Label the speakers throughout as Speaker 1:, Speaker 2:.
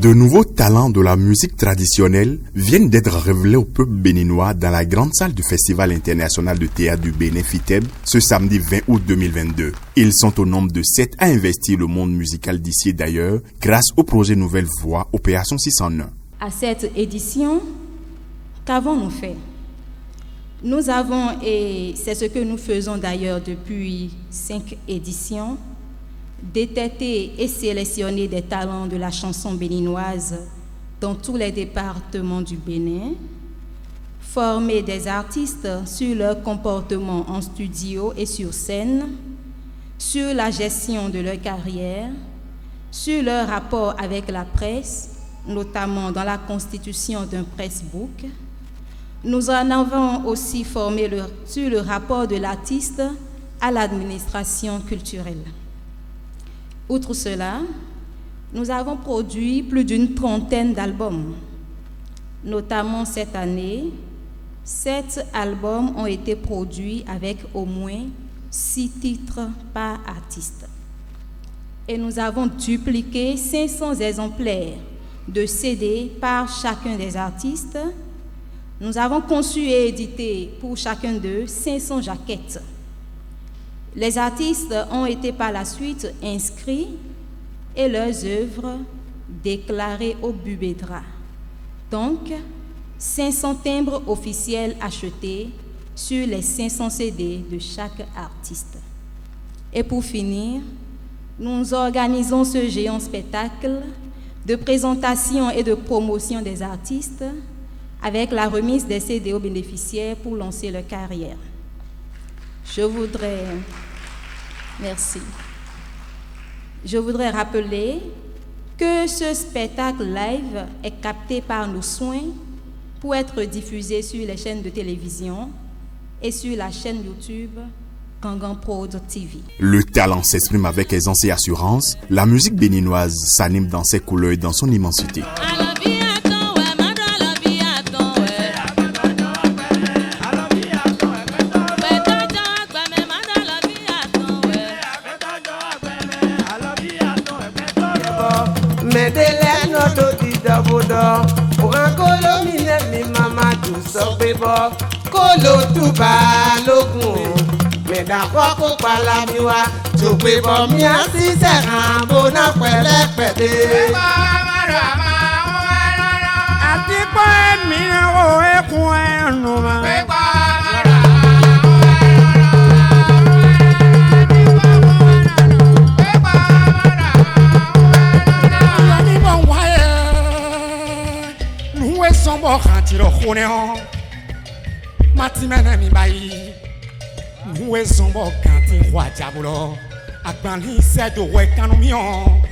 Speaker 1: De nouveaux talents de la musique traditionnelle viennent d'être révélés au peuple béninois dans la grande salle du Festival international de théâtre du Bénin FITEB ce samedi 20 août 2022. Ils sont au nombre de 7 à investir le monde musical d'ici et d'ailleurs grâce au projet Nouvelle Voix Opération 601.
Speaker 2: À cette édition, qu'avons-nous fait? Nous avons, et c'est ce que nous faisons d'ailleurs depuis 5 éditions, détecter et sélectionner des talents de la chanson béninoise dans tous les départements du Bénin, former des artistes sur leur comportement en studio et sur scène, sur la gestion de leur carrière, sur leur rapport avec la presse, notamment dans la constitution d'un pressbook. Nous en avons aussi formé sur le rapport de l'artiste à l'administration culturelle. Outre cela, nous avons produit plus d'une trentaine d'albums. Notamment cette année, 7 albums ont été produits avec au moins 6 titres par artiste. Et nous avons dupliqué 500 exemplaires de CD par chacun des artistes. Nous avons conçu et édité pour chacun d'eux 500 jaquettes. Les artistes ont été par la suite inscrits et leurs œuvres déclarées au Bubedra. Donc, 500 timbres officiels achetés sur les 500 CD de chaque artiste. Et pour finir, nous organisons ce géant spectacle de présentation et de promotion des artistes avec la remise des CD aux bénéficiaires pour lancer leur carrière. Je voudrais rappeler que ce spectacle live est capté par nos soins pour être diffusé sur les chaînes de télévision et sur la chaîne YouTube Gangan Prod TV.
Speaker 1: Le talent s'exprime avec aisance et assurance. La musique béninoise s'anime dans ses couleurs et dans son immensité.
Speaker 3: Kolo tuba logun mẹdàkọ kó palami wa tó pé bọ mi á sí sẹ̀ràn bóná pẹ̀lẹ́pẹ̀lẹ́. àti pé mi ò ẹkún ẹnu mọ́. Sombo khatiro khoneo matimene mi bayi muwe sombo kanti kwa jabulo agbani sedo we kanu mi on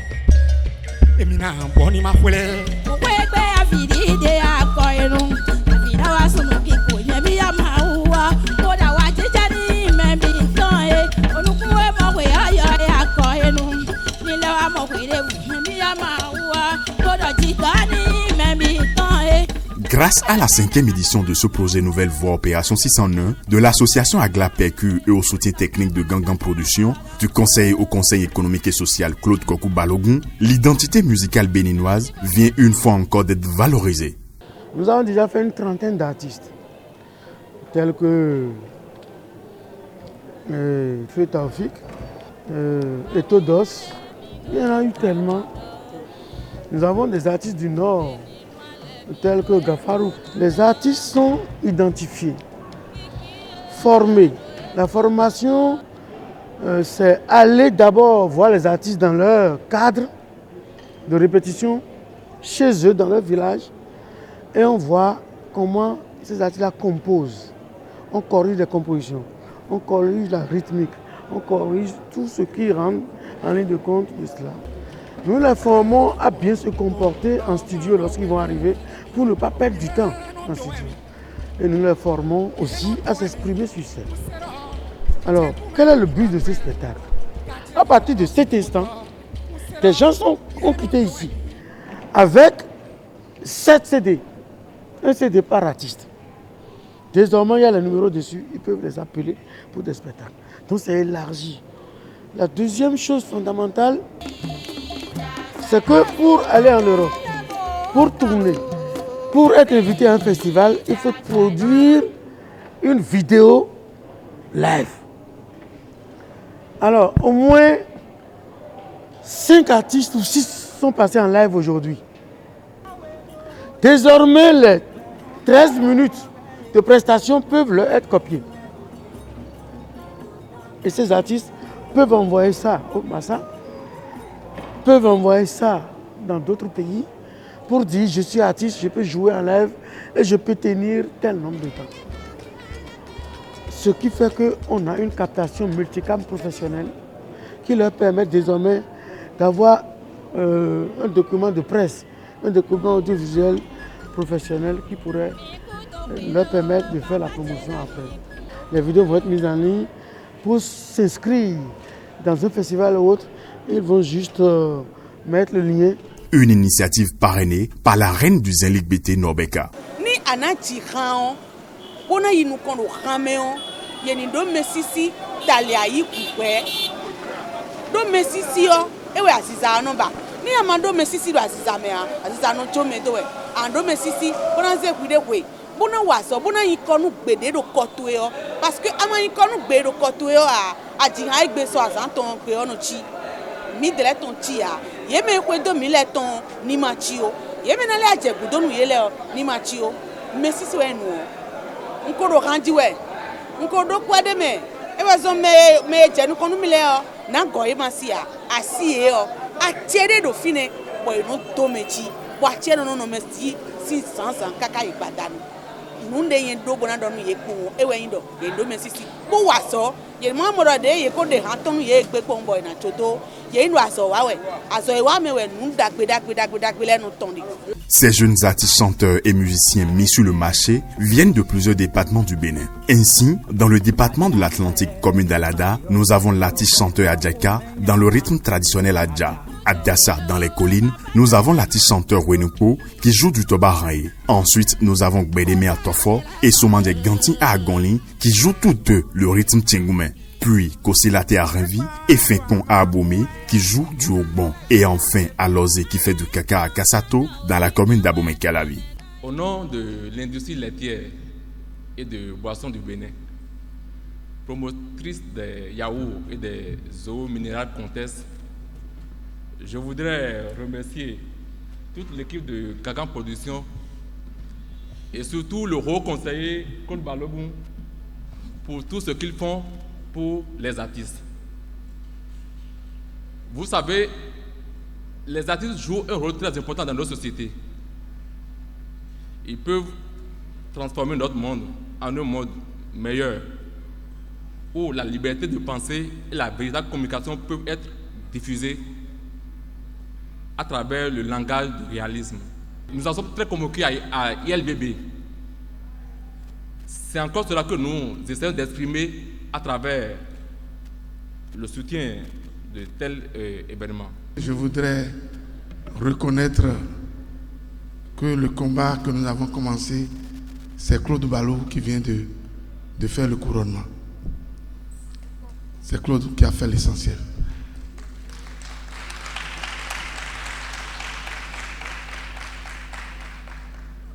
Speaker 3: emina boni ma kwele wegbe afidi de akoyenu afida wa sunu kiko yemi ya mawa oda wa jejani membi ton e onukuwe mo we ayo akoyenu nile wa mo kwele yemi ya mawa oda jigani membi ton e.
Speaker 1: Grâce à la 5e édition de ce projet Nouvelle Voix Opération 601, de l'association Agla-PQ et au soutien technique de Gangan Production, du conseiller au Conseil économique et social Claude Kokou Balogun, l'identité musicale béninoise vient une fois encore d'être valorisée.
Speaker 4: Nous avons déjà fait une trentaine d'artistes, tels que Feu Taoufik, Etodos, il y en a eu tellement. Nous avons des artistes du Nord, tels que Gafarou. Les artistes sont identifiés, formés. La formation, c'est aller d'abord voir les artistes dans leur cadre de répétition, chez eux, dans leur village, et on voit comment ces artistes-là composent. On corrige les compositions, on corrige la rythmique, on corrige tout ce qui rentre en ligne de compte de cela. Nous les formons à bien se comporter en studio lorsqu'ils vont arriver pour ne pas perdre du temps en studio. Et nous les formons aussi à s'exprimer sur scène. Alors, quel est le but de ce spectacle? À partir de cet instant, des gens ont quitté ici avec 7 CD, un CD par artiste. Désormais, il y a les numéros dessus, ils peuvent les appeler pour des spectacles. Donc, c'est élargi. La deuxième chose fondamentale, c'est que pour aller en Europe, pour tourner, pour être invité à un festival, il faut produire une vidéo live. Alors, au moins 5 artistes ou 6 sont passés en live aujourd'hui. Désormais, les 13 minutes de prestation peuvent leur être copiées. Et ces artistes peuvent envoyer ça au Massa, peuvent envoyer ça dans d'autres pays pour dire je suis artiste, je peux jouer en live et je peux tenir tel nombre de temps. Ce qui fait qu'on a une captation multicam professionnelle qui leur permet désormais d'avoir un document de presse, un document audiovisuel professionnel qui pourrait leur permettre de faire la promotion après. Les vidéos vont être mises en ligne pour s'inscrire dans un festival ou autre. Ils vont juste mettre le lien.
Speaker 1: Une initiative parrainée par la reine du Zinlik BT Norbeka.
Speaker 5: Ni anati rao, pona yinu kono rameo, yeni do mesisi talia yi kukwe. Do mesisi yo, ewe aziza no ba. Ni amando mesisi do aziza mea, aziza no chome do we. Ando mesisi, pona ze kwide kwe. Pona waso, pona yikonu gbede do koto yo. Parce que ama yikonu gbede do koto yo a jiha igbe so azanton kwe ono chi. Mi dele ton chi a. Yeme kwe do mi le ton ni ma chi o. Yeme na le ajebu do nu yele o ni ma chi o. Mesisi we nu o. Nko do kanji we. Nko do kwa de me. E wa zo me je nu konu mi le o. Na go e ma si a. Asi e o. A tiere do fine boy no to me chi. Bo a tiere no me si sansan kaka igbadanu. Nunde yen do bona do nu ye ku ewe yin do ye do mesisi. Bo wa so ye mo mo do de ye ko de han ton ye gbe ko boy na choto.
Speaker 1: Ces jeunes artistes chanteurs et musiciens mis sur le marché viennent de plusieurs départements du Bénin. Ainsi, dans le département de l'Atlantique commune d'Alada, nous avons l'artiste chanteur Adjaka dans le rythme traditionnel Adja. À Dassa, dans les collines, nous avons l'artiste chanteur Wenupo qui joue du toba raé. Ensuite, nous avons Gbedeme à Tofo et Soumandé Ganti à Agonli qui jouent tous deux le rythme Tchengoumé. Puis Kossilate à Renvi et Fenkon à Abomey qui joue du Ogbon. Et enfin Alozé qui fait du caca à Kassato dans la commune d'Abomey-Calavi.
Speaker 6: Au nom de l'industrie laitière et de boissons du Bénin, promotrice des yaourts et des eaux minérales Comtesse, je voudrais remercier toute l'équipe de Kakan Production et surtout le haut conseiller Claude Balogun pour tout ce qu'ils font pour les artistes. Vous savez, les artistes jouent un rôle très important dans notre société. Ils peuvent transformer notre monde en un monde meilleur, où la liberté de penser et la véritable communication peuvent être diffusées à travers le langage du réalisme. Nous en sommes très convoqués à ILBB. C'est encore cela que nous essayons d'exprimer à travers le soutien de tels événements.
Speaker 7: Je voudrais reconnaître que le combat que nous avons commencé, c'est Claude Balou qui vient de faire le couronnement. C'est Claude qui a fait l'essentiel.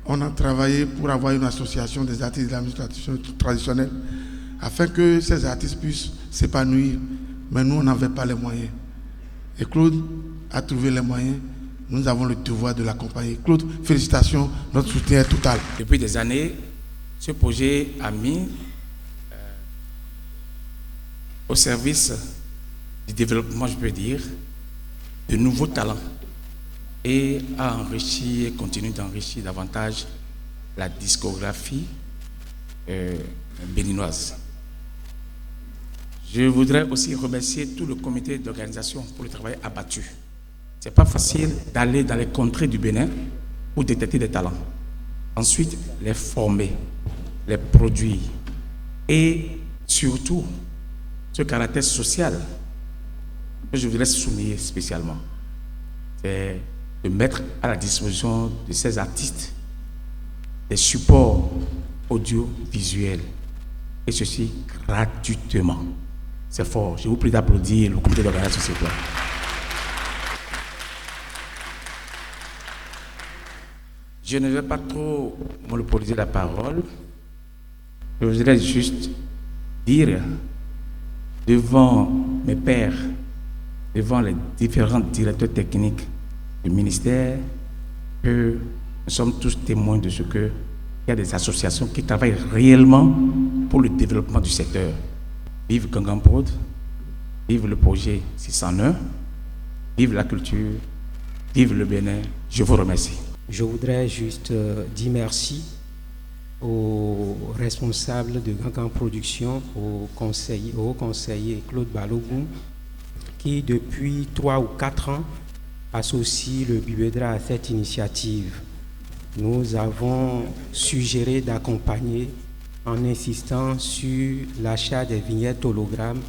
Speaker 7: On a travaillé pour avoir une association des artistes de la musique traditionnelle afin que ces artistes puissent s'épanouir. Mais nous, on n'avait pas les moyens. Et Claude a trouvé les moyens. Nous avons le devoir de l'accompagner. Claude, félicitations, notre soutien est total.
Speaker 8: Depuis des années, ce projet a mis au service du développement, je peux dire, de nouveaux talents et a enrichi et continue d'enrichir davantage la discographie béninoise. Je voudrais aussi remercier tout le comité d'organisation pour le travail abattu. Ce n'est pas facile d'aller dans les contrées du Bénin pour détecter des talents. Ensuite, les former, les produire et surtout ce caractère social que je voudrais souligner spécialement. C'est de mettre à la disposition de ces artistes des supports audiovisuels et ceci gratuitement. C'est fort. Je vous prie d'applaudir le comité d'organisation. Je ne vais pas trop monopoliser la parole. Je voudrais juste dire devant mes pairs, devant les différents directeurs techniques du ministère, que nous sommes tous témoins de ce qu'il y a des associations qui travaillent réellement pour le développement du secteur. Vive Gangan Prod, vive le projet 601, vive la culture, vive le Bénin. Je vous remercie.
Speaker 9: Je voudrais juste dire merci aux responsables de Gangan Production, au conseiller Claude Balogun, qui depuis 3 ou 4 ans associe le BUEDRA à cette initiative. Nous avons suggéré d'accompagner en insistant sur l'achat des vignettes hologrammes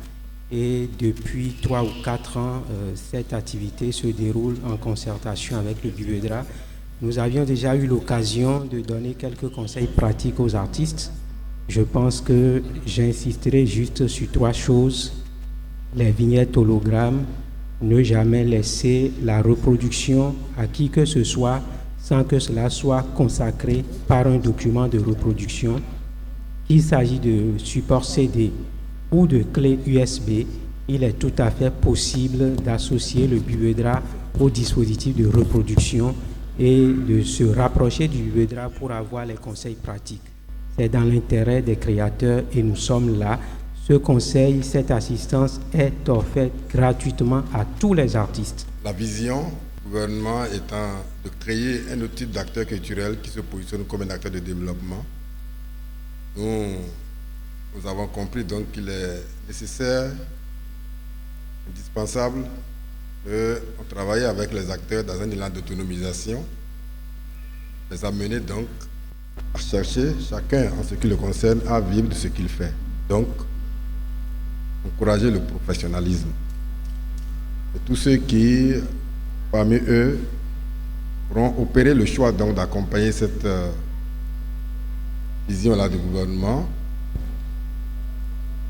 Speaker 9: et depuis 3 ou 4 ans, cette activité se déroule en concertation avec le BUEDRA. Nous avions déjà eu l'occasion de donner quelques conseils pratiques aux artistes. Je pense que j'insisterai juste sur 3 choses. Les vignettes hologrammes, ne jamais laisser la reproduction à qui que ce soit sans que cela soit consacré par un document de reproduction. Il s'agit de support CD ou de clé USB. Il est tout à fait possible d'associer le BUEDRA au dispositif de reproduction et de se rapprocher du BUEDRA pour avoir les conseils pratiques. C'est dans l'intérêt des créateurs et nous sommes là. Ce conseil, cette assistance est offerte gratuitement à tous les artistes.
Speaker 10: La vision du gouvernement étant de créer un autre type d'acteur culturel qui se positionne comme un acteur de développement. Nous avons compris donc qu'il est nécessaire, indispensable, qu'on travaille avec les acteurs dans un élan d'autonomisation, les amener donc à chercher chacun en ce qui le concerne à vivre de ce qu'il fait. Donc, encourager le professionnalisme. Et tous ceux qui, parmi eux, pourront opérer le choix donc d'accompagner cette vision-là du gouvernement,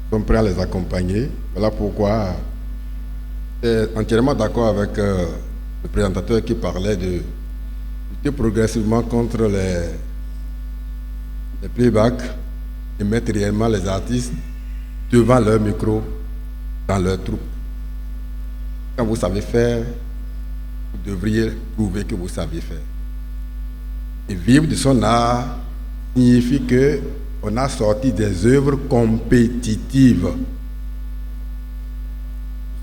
Speaker 10: sont prêts à les accompagner. Voilà pourquoi je suis entièrement d'accord avec le présentateur qui parlait de lutter progressivement contre les playbacks et mettre réellement les artistes devant leur micro, dans leur troupe. Quand vous savez faire, vous devriez prouver que vous savez faire. Et vivre de son art signifie qu'on a sorti des œuvres compétitives.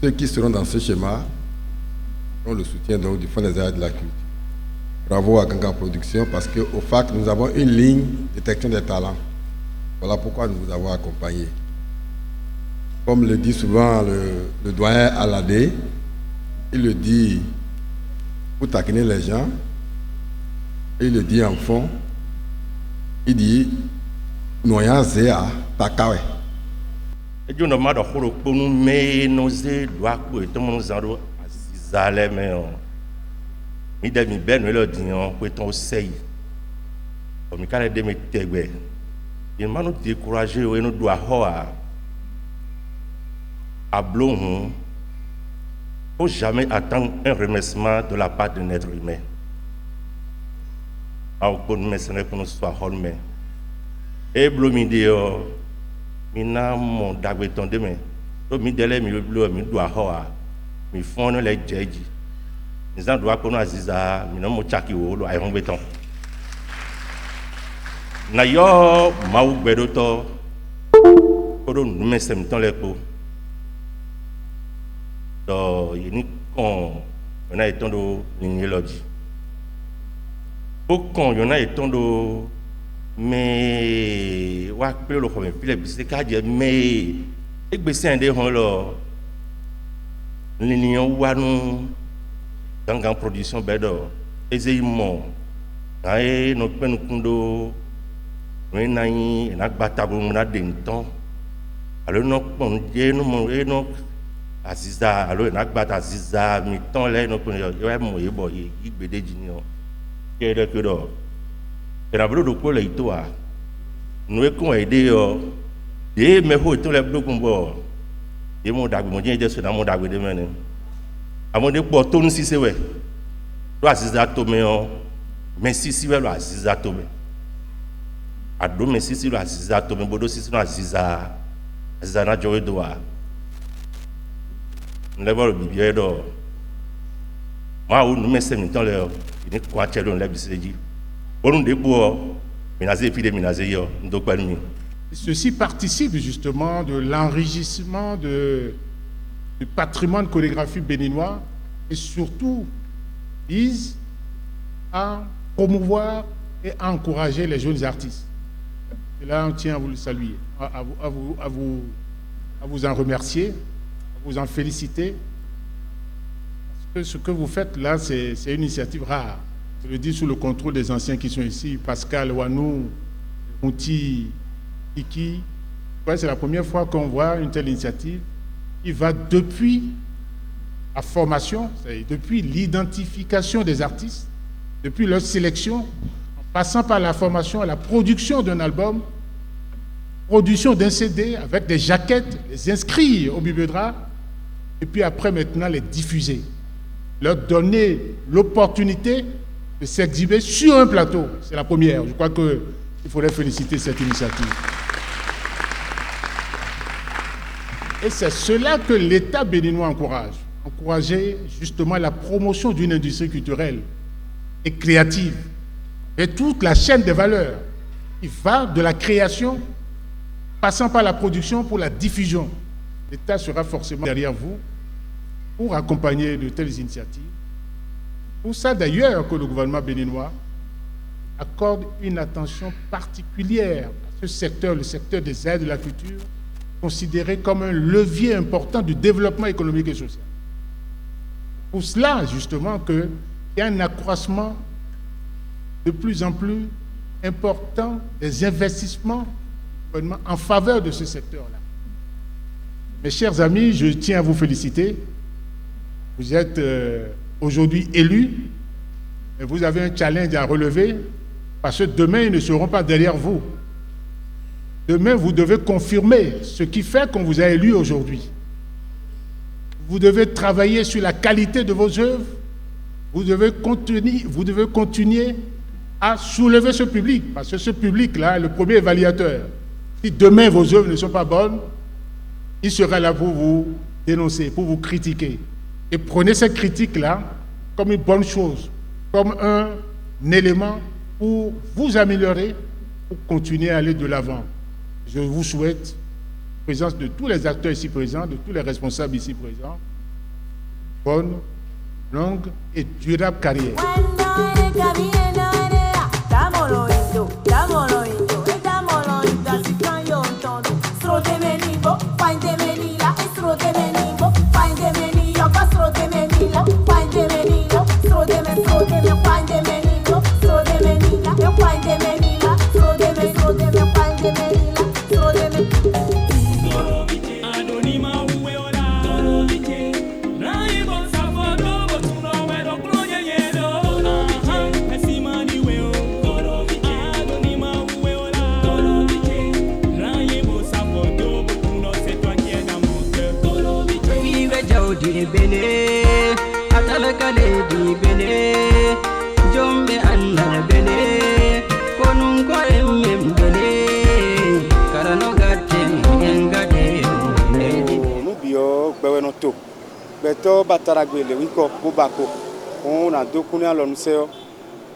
Speaker 10: Ceux qui seront dans ce schéma auront le soutien donc du Fonds des arts et de la culture. Bravo à Gangan Production parce qu'au FAC, nous avons une ligne de détection des talents. Voilà pourquoi nous vous avons accompagnés. Comme le dit souvent le doyen Aladé, il le dit pour taquiner les gens, et il le dit en fond, il dit Noya Zéa Takawe.
Speaker 11: Et Dieu n'a pas de choro pour nous, mais nos doigts pour tout le monde zaro azizale mais mi de mi ben le dion pour ton sei. Comme mi kale de mi tegbe. Il m'a nous décourager et nous doit hoa. À Blon, faut jamais attendre un remerciement de la part d'un être humain. Au bon mercenaire pour nous soit holme. Et Blomideo, mina mon dagbeton demain. To mi dele mi blo mi doit hoa. Mi font les jeji. Nous en doit qu'on aziza, mi no mo chaki wo lo ay beton. Na yo mau gbedoto. Kodo nous mesem ton lepo. Donc, il y a étant de l'ignologie. Pourquoi il y en a étant de. Mais. Le problème, c'est qu'il mais. Et que c'est un des gens l'union ou nous. Dans la production, bédo. Et c'est immense. Et nous avons nous Aziza, alors on a battu Aziza, mais tant là, nous connaissons, moi, bon, il bédé junior. Qu'est-ce que d'or? Et la brode de quoi les toi? Nous avons aidé, et mais où tous les blocs qu'on voit? Et mon dag, mon dieu, c'est dans mon dag de mener. À mon dépôt, tout si c'est vrai. Toi, Aziza, Toméon, Messi si welo aziza tome. Ado Messi si lo aziza tome bodo si no aziza na jowe doa. Nlebo bibi do. Ma ou nous messe mi temps le ni kwa chelo nle biseji. Onu de bo minaze fi de minaze yo ndo kwa mi.
Speaker 12: Ceci participe justement de l'enrichissement du patrimoine chorégraphique béninois et surtout vise à promouvoir et à encourager les jeunes artistes. Et là, on tient à vous le saluer, à vous en remercier, à vous en féliciter. Parce que ce que vous faites là, c'est une initiative rare. Je le dis sous le contrôle des anciens qui sont ici, Pascal, Wanou, Mouti, Kiki. C'est la première fois qu'on voit une telle initiative qui va depuis la formation, depuis l'identification des artistes, depuis leur sélection, en passant par la formation à la production d'un album, production d'un CD avec des jaquettes, les inscrire au bibliodra, et puis après maintenant les diffuser, leur donner l'opportunité de s'exhiber sur un plateau. C'est la première. Je crois qu'il faudrait féliciter cette initiative. Et c'est cela que l'État béninois encourage. Encourager justement la promotion d'une industrie culturelle et créative et toute la chaîne des valeurs qui va de la création, passant par la production pour la diffusion. L'État sera forcément derrière vous pour accompagner de telles initiatives. Pour ça d'ailleurs que le gouvernement béninois accorde une attention particulière à ce secteur, le secteur des aides de la culture, considéré comme un levier important du développement économique et social. Pour cela, justement, qu'il y a un accroissement de plus en plus important des investissements en faveur de ce secteur-là. Mes chers amis, je tiens à vous féliciter. Vous êtes aujourd'hui élus, et vous avez un challenge à relever, parce que demain, ils ne seront pas derrière vous. Demain, vous devez confirmer ce qui fait qu'on vous a élu aujourd'hui. Vous devez travailler sur la qualité de vos œuvres. Vous devez continuer à soulever ce public, parce que ce public-là est le premier évaluateur. Si demain vos œuvres ne sont pas bonnes, il sera là pour vous dénoncer, pour vous critiquer. Et prenez cette critique-là comme une bonne chose, comme un élément pour vous améliorer, pour continuer à aller de l'avant. Je vous souhaite, en présence de tous les acteurs ici présents, de tous les responsables ici présents, bonne, longue et durable carrière.
Speaker 13: Beto bataragwele wiko bobako on a dokuni alonuseo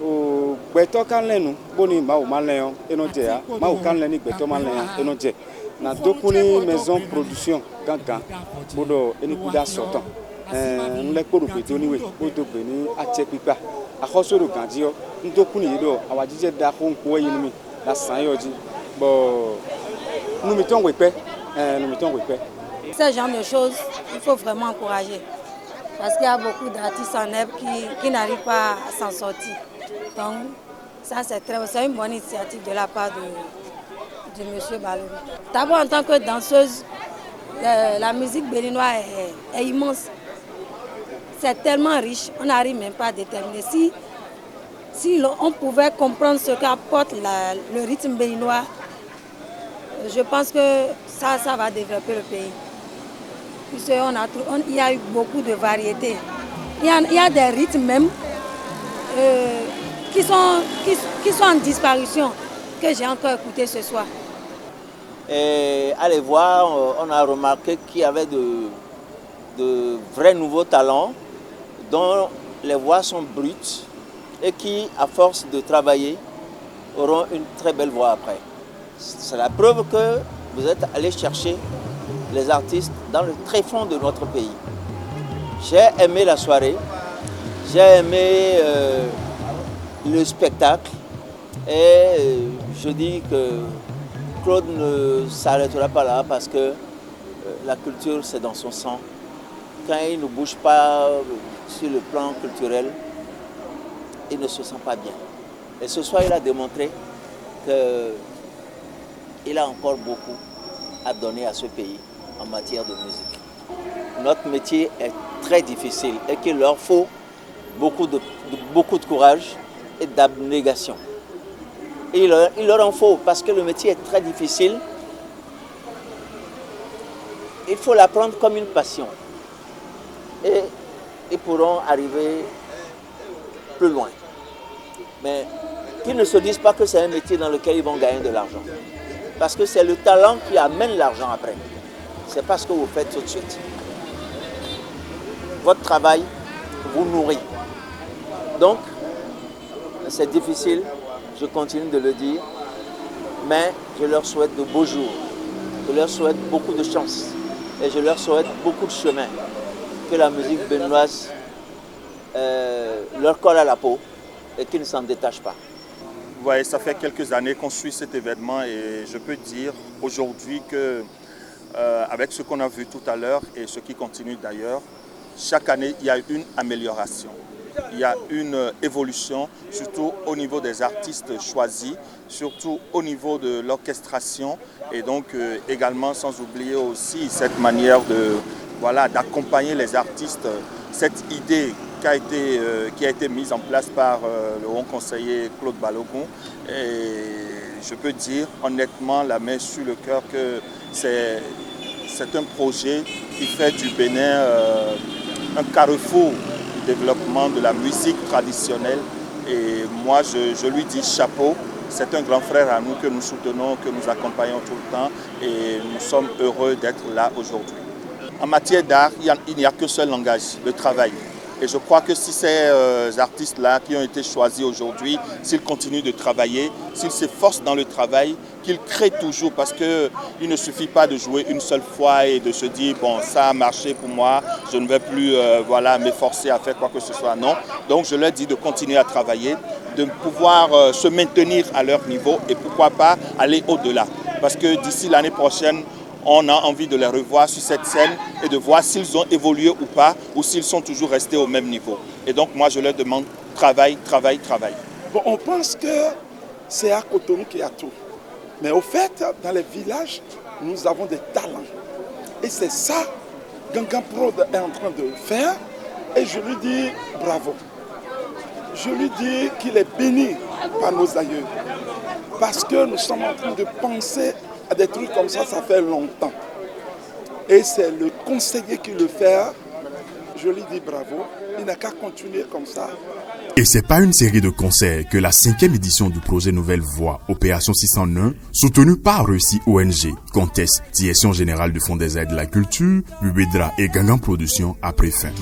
Speaker 13: o beto kanlenu boni ma o malen enoje ma o kanleni beto malen enoje na dokuni maison production gangan bodo enikuda sotan nle koru beto niwe bodo be ni achepipa akosoro gandio ndokuni yedo awajije da ko nko yinumi la sanyoji bo numiton wepe.
Speaker 14: Ce genre de choses, il faut vraiment encourager. Parce qu'il y a beaucoup d'artistes en herbe qui n'arrivent pas à s'en sortir. Donc, ça c'est une bonne initiative de la part de M. Balogun. D'abord, en tant que danseuse, la musique béninoise est immense. C'est tellement riche, on n'arrive même pas à déterminer. Si on pouvait comprendre ce qu'apporte le rythme béninois, je pense que ça va développer le pays. Il y a eu beaucoup de variétés. Il y a des rythmes même qui sont en disparition que j'ai encore écouté ce soir.
Speaker 15: Et à les voir, on a remarqué qu'il y avait de vrais nouveaux talents dont les voix sont brutes et qui, à force de travailler, auront une très belle voix après. C'est la preuve que vous êtes allé chercher les artistes dans le tréfonds de notre pays. J'ai aimé la soirée, j'ai aimé le spectacle et je dis que Claude ne s'arrêtera pas là parce que la culture c'est dans son sang. Quand il ne bouge pas sur le plan culturel, il ne se sent pas bien. Et ce soir il a démontré qu'il a encore beaucoup à donner à ce pays en matière de musique. Notre métier est très difficile et qu'il leur faut beaucoup de courage et d'abnégation. Et il leur en faut parce que le métier est très difficile. Il faut l'apprendre comme une passion. Et ils pourront arriver plus loin. Mais qu'ils ne se disent pas que c'est un métier dans lequel ils vont gagner de l'argent. Parce que c'est le talent qui amène l'argent après. Ce n'est pas ce que vous faites tout de suite. Votre travail vous nourrit. Donc, c'est difficile, je continue de le dire, mais je leur souhaite de beaux jours. Je leur souhaite beaucoup de chance et je leur souhaite beaucoup de chemin. Que la musique béninoise leur colle à la peau et qu'ils ne s'en détachent pas.
Speaker 16: Vous voyez, ça fait quelques années qu'on suit cet événement et je peux dire aujourd'hui que avec ce qu'on a vu tout à l'heure et ce qui continue d'ailleurs, chaque année il y a une amélioration. Il y a une évolution, surtout au niveau des artistes choisis, surtout au niveau de l'orchestration et donc également sans oublier aussi cette manière d'accompagner les artistes, cette idée qui a été mise en place par le haut conseiller Claude Balogun. Et je peux dire honnêtement, la main sur le cœur, que c'est un projet qui fait du Bénin un carrefour du développement de la musique traditionnelle. Et moi, je lui dis chapeau. C'est un grand frère à nous que nous soutenons, que nous accompagnons tout le temps. Et nous sommes heureux d'être là aujourd'hui. En matière d'art, il n'y a que seul langage, le travail. Et je crois que si ces artistes-là qui ont été choisis aujourd'hui, s'ils continuent de travailler, s'ils s'efforcent dans le travail, qu'ils créent toujours, parce qu'il ne suffit pas de jouer une seule fois et de se dire « bon, ça a marché pour moi, je ne vais plus m'efforcer à faire quoi que ce soit ». Non, donc je leur dis de continuer à travailler, de pouvoir se maintenir à leur niveau et pourquoi pas aller au-delà. Parce que d'ici l'année prochaine, on a envie de les revoir sur cette scène et de voir s'ils ont évolué ou pas, ou s'ils sont toujours restés au même niveau. Et donc moi je leur demande travail, travail, travail.
Speaker 17: Bon, on pense que c'est à Cotonou qu'il y a tout. Mais au fait, dans les villages, nous avons des talents. Et c'est ça que Gangan Prod est en train de faire. Et je lui dis bravo. Je lui dis qu'il est béni par nos aïeux. Parce que nous sommes en train de penser à des trucs comme ça fait longtemps. Et c'est le conseiller qui le fait. Je lui dis bravo. Il n'a qu'à continuer comme ça.
Speaker 1: Et c'est pas une série de concerts que la 5e édition du projet Nouvelle Voix Opération 601, soutenue par Réussi ONG, Contest, Direction Générale du Fonds des Aides de la Culture, Bubedra et Gangan Production, a pris fin.